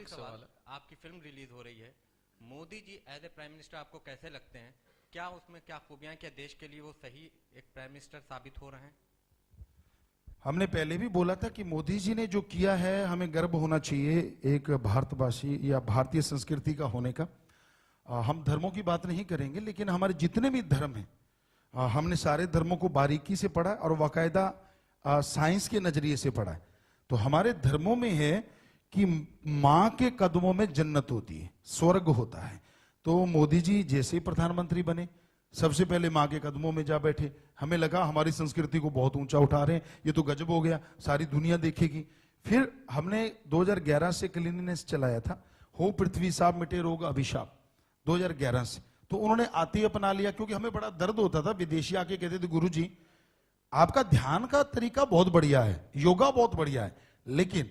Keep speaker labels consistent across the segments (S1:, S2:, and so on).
S1: सवाल है, आपकी फिल्म रिलीज हो रही है, Modi ji as a prime minister आपको कैसे लगते हैं? क्या उसमें क्या खूबियां, क्या देश के लिए वो सही एक प्राइम मिनिस्टर साबित हो रहे हैं?
S2: हमने पहले भी बोला था कि मोदी जी ने जो किया है हमें गर्व होना चाहिए एक भारतवासी या भारतीय संस्कृति का होने का। हम धर्मों की बात नहीं करेंगे, लेकिन हमारे जितने भी धर्म हैं हमने सारे धर्मों को बारीकी से पढ़ा और बाकायदा साइंस के नजरिए से पढ़ा है। तो हमारे धर्मों में है कि माँ के कदमों में जन्नत होती है, स्वर्ग होता है। तो मोदी जी जैसे ही प्रधानमंत्री बने सबसे पहले माँ के कदमों में जा बैठे। हमें लगा हमारी संस्कृति को बहुत ऊंचा उठा रहे हैं, ये तो गजब हो गया, सारी दुनिया देखेगी। फिर हमने 2011 से क्लीनिनेस चलाया था, हो पृथ्वी साफ मिटे रोग अभिशाप, 2011 से। तो उन्होंने आते ही अपना लिया, क्योंकि हमें बड़ा दर्द होता था, विदेशी आके कहते थे गुरुजी आपका ध्यान का तरीका बहुत बढ़िया है, योगा बहुत बढ़िया है, लेकिन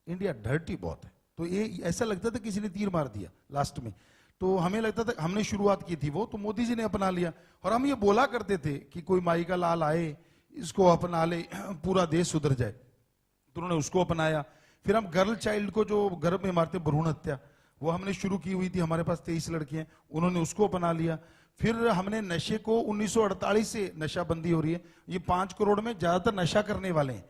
S2: इंडिया डर्टी बहुत है। तो ये ऐसा लगता था किसी ने तीर मार दिया लास्ट में। तो हमें लगता था, हमने शुरुआत की थी वो, तो मोदी जी ने अपना लिया। और हम ये बोला करते थे कि कोई माई का लाल आए इसको अपना ले, पूरा देश सुधर जाए। तो उन्होंने उसको अपनाया। फिर हम गर्ल चाइल्ड को जो गर्भ में मारते भ्रूण हत्या, वो हमने शुरू की हुई थी, हमारे पास 23 लड़कियां, उन्होंने उसको अपना लिया। फिर हमने नशे को 1948 से नशाबंदी हो रही है, ये 5 करोड़ में ज्यादातर नशा करने वाले हैं,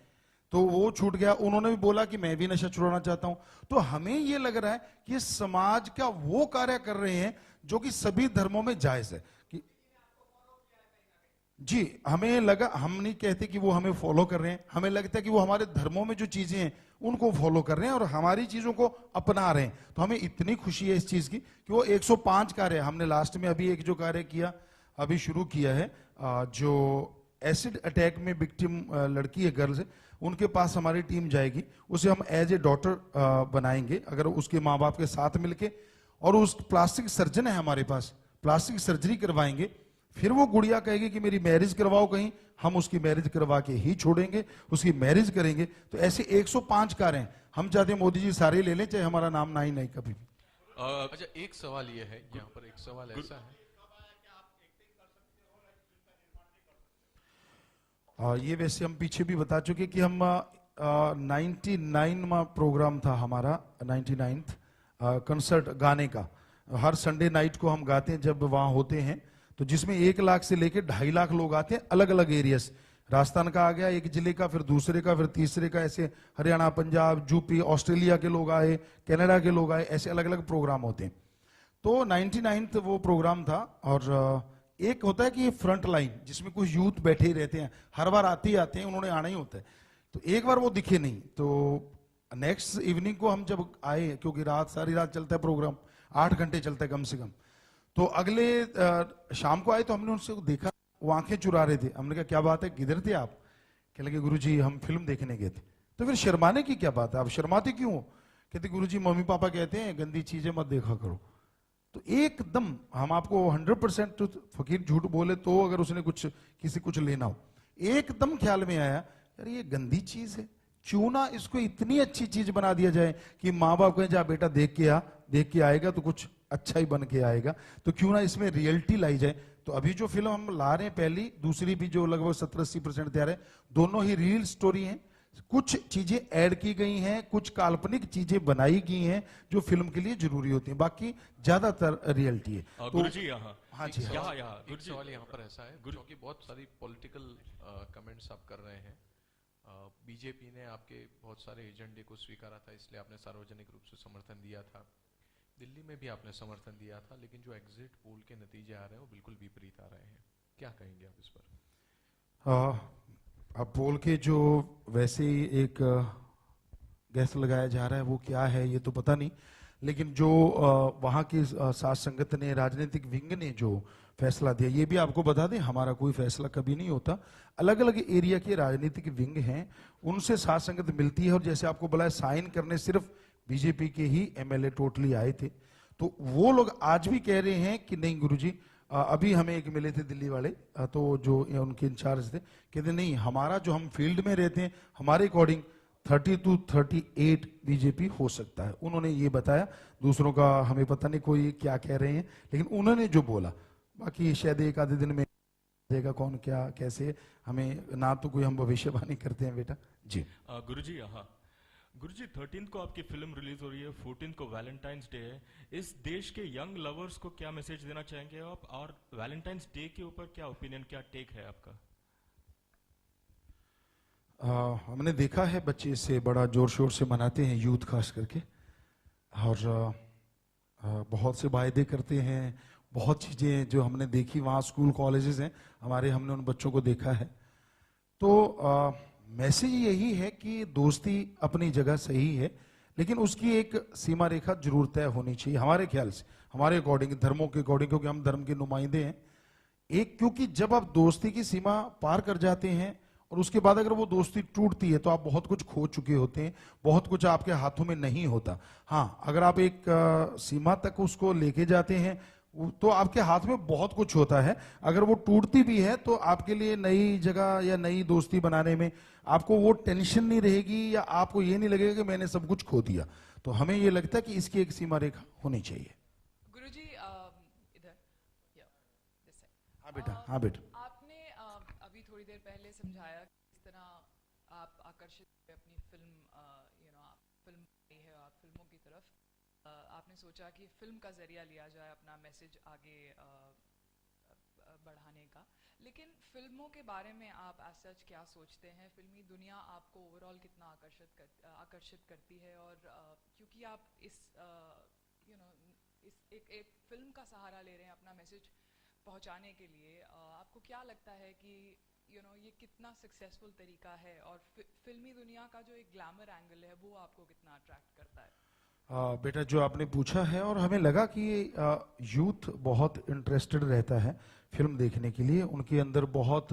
S2: तो वो छूट गया। उन्होंने भी बोला कि मैं भी नशा छुड़ाना चाहता हूं। तो हमें ये लग रहा है कि समाज का वो कार्य कर रहे हैं जो कि सभी धर्मों में जायज है कि जी, हमें लगा, हम नहीं कहते कि वो हमें फॉलो कर रहे हैं, हमें लगता है कि वो हमारे धर्मों में जो चीजें हैं उनको फॉलो कर रहे हैं और हमारी चीजों को अपना रहे हैं। तो हमें इतनी खुशी है इस चीज की कि वो 105 कार्य हमने लास्ट में अभी एक जो कार्य किया, अभी शुरू किया है, जो एसिड अटैक में विक्टिम लड़की है, गर्ल्स है, उनके पास हमारी टीम जाएगी, उसे हम एज ए डॉटर बनाएंगे अगर उसके माँ बाप के साथ मिलके। और उस प्लास्टिक सर्जन है हमारे पास, प्लास्टिक सर्जरी करवाएंगे। फिर वो गुड़िया कहेगी कि मेरी मैरिज करवाओ कहीं, हम उसकी मैरिज करवा के ही छोड़ेंगे, उसकी मैरिज करेंगे। तो ऐसे 105 कार्य हैं। हम चाहते हैं मोदी जी सारे ले लें, चाहे हमारा नाम ना ही नहीं कभी भी।
S3: अच्छा, एक सवाल ये है, यहाँ पर एक सवाल ऐसा है,
S2: ये वैसे हम पीछे भी बता चुके कि हम 99 में प्रोग्राम था हमारा, 99th कंसर्ट गाने का। हर संडे नाइट को हम गाते हैं जब वहां होते हैं, तो जिसमें 1 लाख से लेकर 2.5 लाख लोग आते हैं, अलग अलग एरिया से। राजस्थान का आ गया एक जिले का, फिर दूसरे का, फिर तीसरे का, ऐसे हरियाणा, पंजाब, यूपी, ऑस्ट्रेलिया के लोग आए, कनाडा के लोग आए, ऐसे अलग अलग प्रोग्राम होते हैं। तो 99th वो प्रोग्राम था। और एक होता है कि फ्रंट लाइन जिसमें कुछ यूथ बैठे ही रहते हैं, हर बार आते ही आते हैं, उन्होंने आना ही होता है। तो एक बार वो दिखे नहीं, तो नेक्स्ट इवनिंग को हम जब आए, क्योंकि रात सारी रात चलता है प्रोग्राम, 8 घंटे चलता है कम से कम, तो अगले शाम को आए तो हमने उनसे देखा, वो आंखें चुरा रहे थे। हमने कहा क्या बात है, किधर थे आप? कह लगे गुरुजी हम फिल्म देखने गए थे। तो फिर शर्माने की क्या बात है, आप शर्माते क्यों? कहते गुरुजी मम्मी पापा कहते हैं गंदी चीजें मत देखा करो। तो एकदम हम आपको 100% तो फकीर झूठ बोले तो, अगर उसने कुछ किसी कुछ लेना हो, एकदम ख्याल में आया यार ये गंदी चीज है, क्यों ना इसको इतनी अच्छी चीज बना दिया जाए कि माँ बाप कहें जा बेटा देख के आ, देख के आएगा तो कुछ अच्छा ही बन के आएगा, तो क्यों ना इसमें रियलिटी लाई जाए। तो अभी जो फिल्म हम ला रहे हैं, पहली दूसरी भी जो लगभग 70-80% तैयार है, दोनों ही रियल स्टोरी हैं। कुछ चीजें ऐड की गई हैं, कुछ काल्पनिक चीजें बनाई गई हैं जो फिल्म के लिए जरूरी होती हैं, बाकी ज्यादातर रियलिटी है। तो
S3: गुरुजी यहाँ,
S2: हाँ जी, हाँ।
S3: यहाँ एक सवाल यहाँ पर ऐसा है, क्योंकि बहुत सारी पॉलिटिकल कमेंट्स आप कर रहे हैं। बीजेपी ने आपके बहुत सारे एजेंडे को स्वीकारा था, इसलिए आपने सार्वजनिक रूप से समर्थन दिया था। दिल्ली में भी आपने समर्थन दिया था, लेकिन जो एग्जिट पोल के नतीजे आ रहे हैं वो बिल्कुल विपरीत आ रहे हैं, क्या कहेंगे आप इस पर?
S2: अब पोल के जो वैसे ही एक गैस लगाया जा रहा है वो क्या है ये तो पता नहीं, लेकिन जो वहाँ की साथ संगत ने, राजनीतिक विंग ने जो फैसला दिया, ये भी आपको बता दें हमारा कोई फैसला कभी नहीं होता। अलग अलग एरिया के राजनीतिक विंग हैं, उनसे साथ संगत मिलती है। और जैसे आपको बोला साइन करने सिर्फ बीजेपी के ही एमएलए टोटली आए थे, तो वो लोग आज भी कह रहे हैं कि नहीं गुरुजी, अभी हमें एक मिले थे दिल्ली वाले, तो जो उनके इंचार्ज थे, कहते नहीं हमारा जो हम फील्ड में रहते हैं हमारे अकॉर्डिंग 30 to 38 बीजेपी हो सकता है, उन्होंने ये बताया। दूसरों का हमें पता नहीं कोई क्या कह रहे हैं, लेकिन उन्होंने जो बोला, बाकी शायद एक आधे दिन में देगा कौन क्या कैसे, हमें ना तो कोई हम भविष्यवाणी करते हैं बेटा जी।
S3: गुरुजी यहाँ
S4: गुरुजी 13 को आपकी फिल्म रिलीज हो रही है, 14 को वैलेंटाइंस डे है। इस देश के यंग लवर्स को क्या मैसेज देना चाहेंगे आप, और वैलेंटाइंस डे के ऊपर क्या ओपिनियन, क्या टेक है आपका?
S2: हमने देखा है बच्चे इसे बड़ा जोर शोर से मनाते हैं, यूथ खास करके, और बहुत से वायदे करते हैं, बहुत चीज़ें जो हमने देखी वहाँ स्कूल कॉलेजेस हैं हमारे, हमने उन बच्चों को देखा है। तो मैसेज यही है कि दोस्ती अपनी जगह सही है, लेकिन उसकी एक सीमा रेखा जरूर तय होनी चाहिए हमारे ख्याल से, हमारे अकॉर्डिंग, धर्मों के अकॉर्डिंग, क्योंकि हम धर्म के नुमाइंदे हैं। एक, क्योंकि जब आप दोस्ती की सीमा पार कर जाते हैं और उसके बाद अगर वो दोस्ती टूटती है तो आप बहुत कुछ खो चुके होते हैं, बहुत कुछ आपके हाथों में नहीं होता। हाँ, अगर आप एक सीमा तक उसको लेके जाते हैं तो आपके हाथ में बहुत कुछ होता है। अगर वो टूटती भी है तो आपके लिए नई जगह या नई दोस्ती बनाने में आपको वो टेंशन नहीं रहेगी, या आपको ये नहीं लगेगा कि मैंने सब कुछ खो दिया। तो हमें ये लगता है कि इसकी एक सीमा रेखा होनी चाहिए।
S5: गुरुजी इधर,
S2: हाँ बेटा, हाँ बेटा।
S5: आपने अभी थोड़ी देर पहले समझाया किस तरह आप आकर्षित हुए अपनी फिल्म, फिल्म है, आप फिल्मों की तरफ आपने सोचा कि फिल्म का जरिया लिया जाए अपना मैसेज आगे बढ़ाने का। लेकिन फिल्मों के बारे में आप एज सच क्या सोचते हैं? फिल्मी दुनिया आपको ओवरऑल कितना आकर्षित करती है? और क्योंकि आप इस एक फिल्म का सहारा ले रहे हैं अपना मैसेज पहुंचाने के लिए, आपको क्या लगता है कि ये कितना सक्सेसफुल तरीका है? और फिल्मी दुनिया का जो एक ग्लैमर एंगल है वो आपको कितना अट्रैक्ट करता है?
S2: बेटा, जो आपने पूछा है, और हमें लगा कि यूथ बहुत इंटरेस्टेड रहता है फिल्म देखने के लिए, उनके अंदर बहुत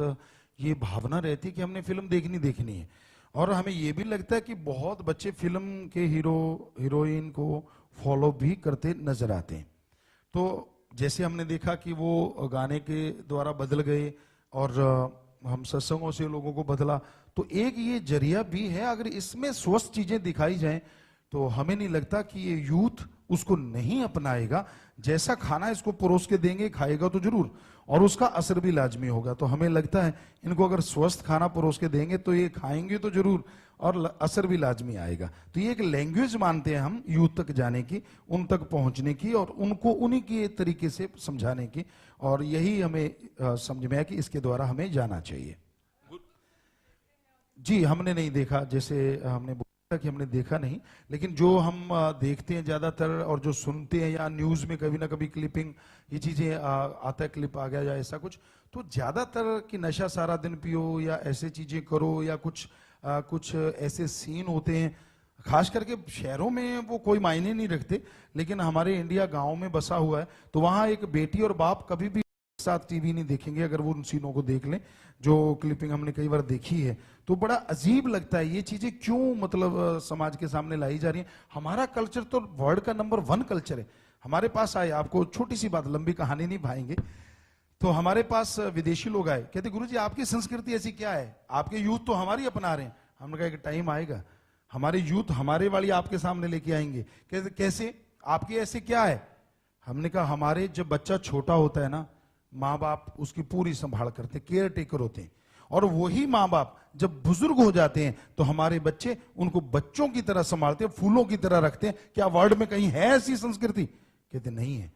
S2: ये भावना रहती है कि हमने फिल्म देखनी है। और हमें ये भी लगता है कि बहुत बच्चे फिल्म के हीरो हीरोइन को फॉलो भी करते नजर आते हैं। तो जैसे हमने देखा कि वो गाने के द्वारा बदल गए, और हम सत्संगों से लोगों को बदला, तो एक ये जरिया भी है। अगर इसमें स्वस्थ चीजें दिखाई जाएं तो हमें नहीं लगता कि ये यूथ उसको नहीं अपनाएगा। जैसा खाना इसको परोस के देंगे, खाएगा तो जरूर, और उसका असर भी लाजमी होगा। तो हमें लगता है इनको अगर स्वस्थ खाना परोस के देंगे तो ये खाएंगे तो जरूर, और असर भी लाजमी आएगा। तो ये एक लैंग्वेज मानते हैं हम यूथ तक जाने की, उन तक पहुंचने की, और उनको उन्हीं के तरीके से समझाने की। और यही हमें समझ में आया कि इसके द्वारा हमें जाना चाहिए। जी, हमने नहीं देखा, जैसे हमने कि हमने देखा नहीं, लेकिन जो हम देखते हैं ज्यादातर और जो सुनते हैं, या न्यूज में कभी ना कभी क्लिपिंग, ये चीजें आता है, क्लिप आ गया या ऐसा कुछ, तो ज्यादातर कि नशा सारा दिन पियो या ऐसे चीजें करो, या कुछ ऐसे सीन होते हैं। खास करके शहरों में वो कोई मायने नहीं रखते, लेकिन हमारे इंडिया गांव में बसा हुआ है, तो वहां एक बेटी और बाप कभी भी साथ टीवी नहीं देखेंगे। अगर वो उन सीनों को देख लें, जो क्लिपिंग हमने कई बार देखी है, तो बड़ा अजीब लगता है ये चीजें क्यों मतलब समाज के सामने लाई जा रही हैं। हमारा कल्चर तो वर्ल्ड का नंबर 1 कल्चर है। हमारे पास आए, आपको छोटी सी बात, लंबी कहानी नहीं भाएंगे, तो हमारे पास विदेशी लोग आए, कहते गुरुजी आपकी संस्कृति ऐसी क्या है, आपके यूथ तो हमारी अपना रहे हैं। हमने कहा एक टाइम आएगा हमारे यूथ हमारे वाली आपके सामने लेके आएंगे। कहते कैसे, आपके ऐसे क्या है? हमने कहा हमारे जब बच्चा छोटा होता है ना, माँ बाप उसकी पूरी संभाल करते, केयर टेकर होते हैं, और वही माँ बाप जब बुजुर्ग हो जाते हैं तो हमारे बच्चे उनको बच्चों की तरह संभालते हैं, फूलों की तरह रखते हैं। क्या वर्ल्ड में कहीं है ऐसी संस्कृति? कहते नहीं है।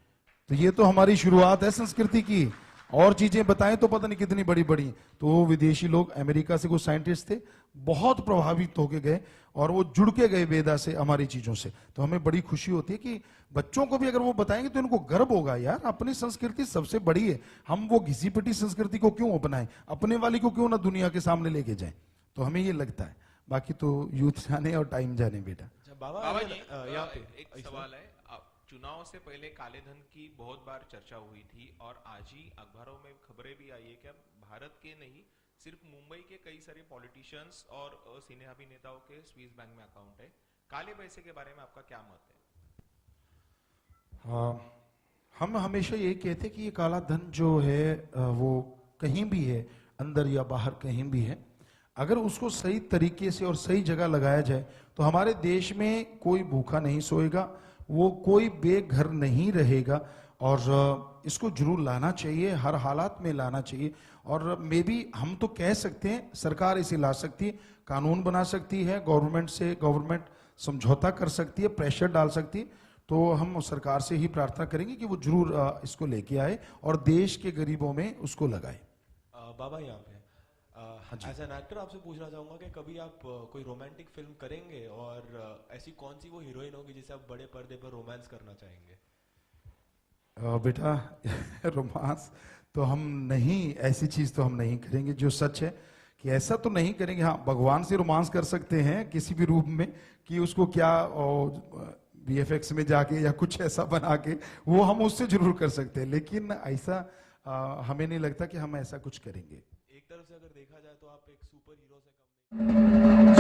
S2: तो ये तो हमारी शुरुआत है संस्कृति की, और चीजें बताएं तो पता नहीं कितनी बड़ी बड़ी। तो वो विदेशी लोग, अमेरिका से कुछ साइंटिस्ट थे, बहुत प्रभावित होके गए, और वो जुड़ के गए वेदा से, हमारी चीजों से। तो हमें बड़ी खुशी होती है कि बच्चों को भी अगर वो बताएंगे तो इनको गर्व होगा, यार अपनी संस्कृति सबसे बड़ी है, हम वो घिसी पिटी संस्कृति को क्यों अपनाएं, अपने वाली को क्यों ना दुनिया के सामने लेके जाएं। तो हमें ये लगता है, बाकी तो यूथ जाने और टाइम जाने बेटा।
S6: बाबा जी, यहाँ पे एक सवाल है। चुनाव से पहले काले धन की बहुत बार चर्चा हुई थी, और आज ही अखबारों में खबरें भी आई है कि भारत के नहीं सिर्फ मुंबई के कई सारे पॉलिटिशियंस और सीनियर अभिनेताओं के स्विस बैंक में अकाउंट है। काले पैसे के बारे में आपका क्या मत है?
S2: हम हमेशा ये कहते कि ये काला धन जो है वो कहीं भी है, अंदर या बाहर कहीं भी है, अगर उसको सही तरीके से और सही जगह लगाया जाए तो हमारे देश में कोई भूखा नहीं सोएगा, वो कोई बेघर नहीं रहेगा। और इसको जरूर लाना चाहिए, हर हालात में लाना चाहिए। और मे बी हम तो कह सकते हैं, सरकार इसे ला सकती है, कानून बना सकती है, गवर्नमेंट से गवर्नमेंट समझौता कर सकती है, प्रेशर डाल सकती है। तो हम सरकार से ही प्रार्थना करेंगे कि वो जरूर इसको लेके आए और देश के गरीबों में उसको लगाए।
S7: बाबा यहाँ पे एज एन एक्टर आपसे पूछना चाहूंगा कि कभी आप कोई रोमांटिक फिल्म करेंगे, और ऐसी कौन सी वो हीरोइन होगी जिसे आप बड़े पर्दे पर रोमांस करना चाहेंगे?
S2: बेटा रोमांस तो हम नहीं, ऐसी चीज तो हम नहीं करेंगे। जो सच है कि ऐसा तो नहीं करेंगे। हाँ, भगवान से रोमांस कर सकते हैं किसी भी रूप में, कि उसको क्या VFX में जाके या कुछ ऐसा बना के, वो हम उससे जरूर कर सकते हैं, लेकिन ऐसा हमें नहीं लगता कि हम ऐसा कुछ करेंगे।
S7: एक तरफ से अगर देखा जाए तो आप एक सुपर हीरो से कम नहीं।